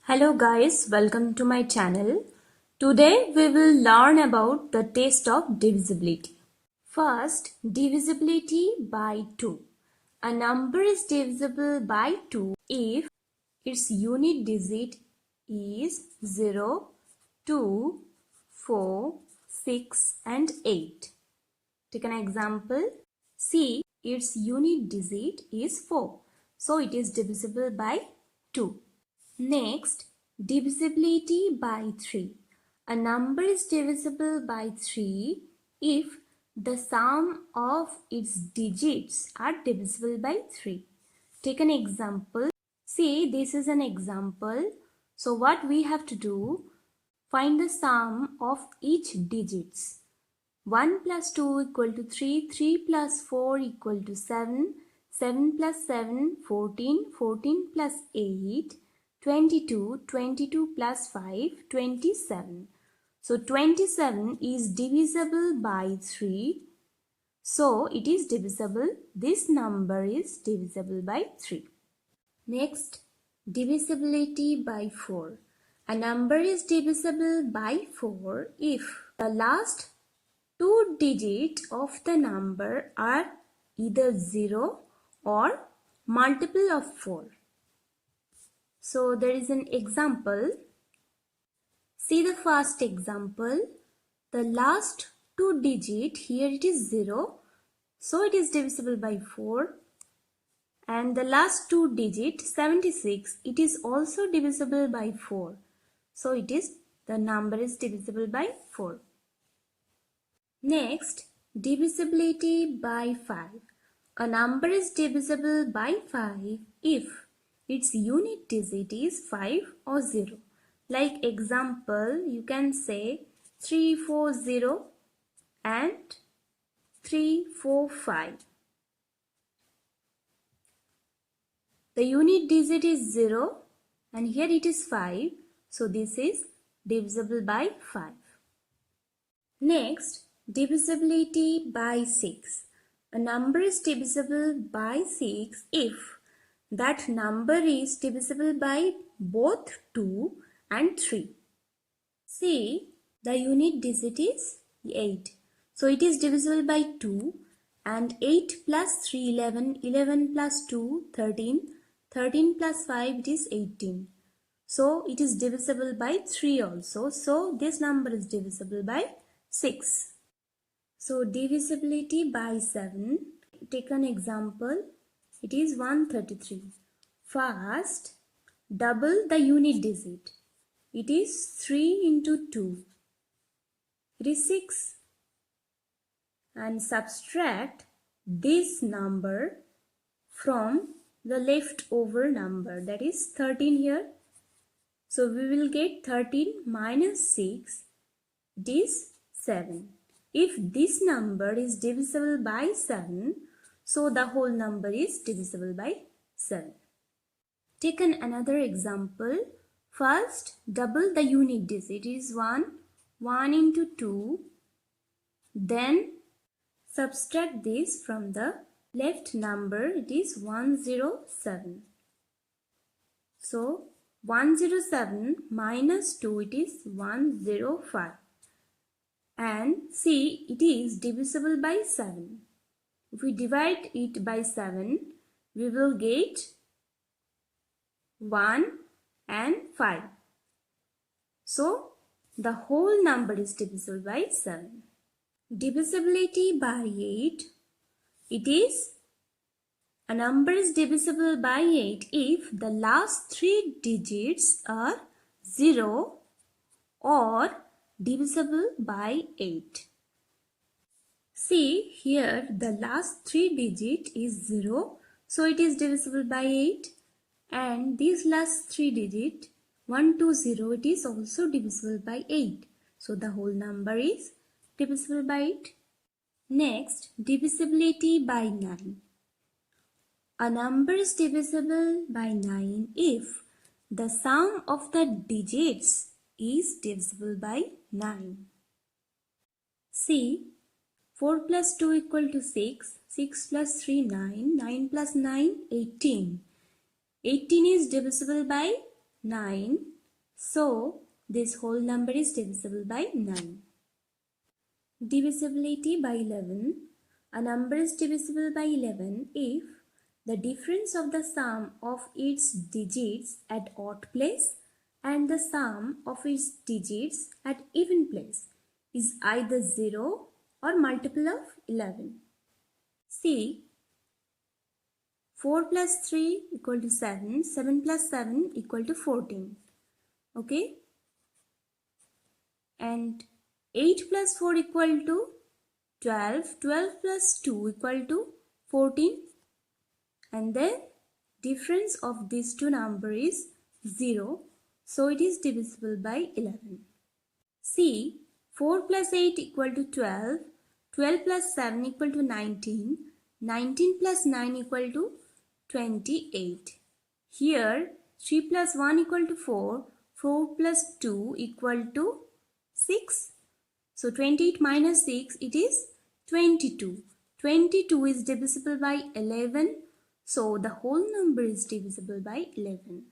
Hello guys, welcome to my channel. Today we will learn about the test of divisibility. First, divisibility by 2. A number is divisible by 2 if its unit digit is 0, 2, 4, 6 and 8. Take an example. See, its unit digit is 4. So it is divisible by 2. Next, divisibility by 3. A number is divisible by 3 if the sum of its digits are divisible by 3. Take an example. See, this is an example. So what we have to do, find the sum of each digits. 1 plus 2 equal to 3, 3 plus 4 equal to 7, 7 plus 7, 14, 14 plus 8, 22, 22 plus 5, 27. So 27 is divisible by 3. So it is divisible. This number is divisible by 3. Next, divisibility by 4. A number is divisible by 4 if the last two digits of the number are either 0 or multiple of 4. So there is an example. See the first example. The last two digits, here it is 0. So it is divisible by 4. And the last two digits, 76, it is also divisible by 4. So the number is divisible by 4. Next, divisibility by 5. A number is divisible by 5 if its unit digit is 5 or 0. Like example, you can say 340 and 345. The unit digit is 0 and here it is 5. So this is divisible by 5. Next, divisibility by 6. A number is divisible by 6 if that number is divisible by both 2 and 3. See, the unit digit is 8. So it is divisible by 2 and 8 plus 3, 11, 11 plus 2, 13, 13 plus 5 it is 18. So it is divisible by 3 also. So this number is divisible by 6. So divisibility by 7. Take an example. It is 133. First, double the unit digit. It is 3 into 2. It is 6. And subtract this number from the leftover number, that is 13 here. So we will get 13 minus 6. It is 7. If this number is divisible by 7, so the whole number is divisible by 7. Take another example. First, double the unit digit. It is 1. 1 into 2. Then subtract this from the left number. It is 107. So 107 minus 2, it is 105. And see, it is divisible by 7. If we divide it by 7, we will get 1 and 5. So the whole number is divisible by 7. Divisibility by 8. It is a number is divisible by 8 if the last three digits are 0 or divisible by 8. See, here the last three digit is 0, so it is divisible by 8. And this last three digit 120, it is also divisible by 8. So the whole number is divisible by 8. Next, divisibility by 9. A number is divisible by 9 if the sum of the digits is divisible by 9. See, 4 plus 2 equal to 6, 6 plus 3, 9, 9 plus 9, 18. 18 is divisible by 9 So this whole number is divisible by 9. Divisibility by 11. A number is divisible by 11 if the difference of the sum of its digits at odd place and the sum of its digits at even place is either 0 or multiple of 11. See, 4 plus 3 equal to 7, 7 plus 7 equal to 14. Okay? And 8 plus 4 equal to 12, 12 plus 2 equal to 14, and then difference of these two numbers is 0, so it is divisible by 11. See, 4 plus 8 equal to 12, 12 plus 7 equal to 19, 19 plus 9 equal to 28. Here 3 plus 1 equal to 4, 4 plus 2 equal to 6. So 28 minus 6, it is 22. 22 is divisible by 11. So the whole number is divisible by 11.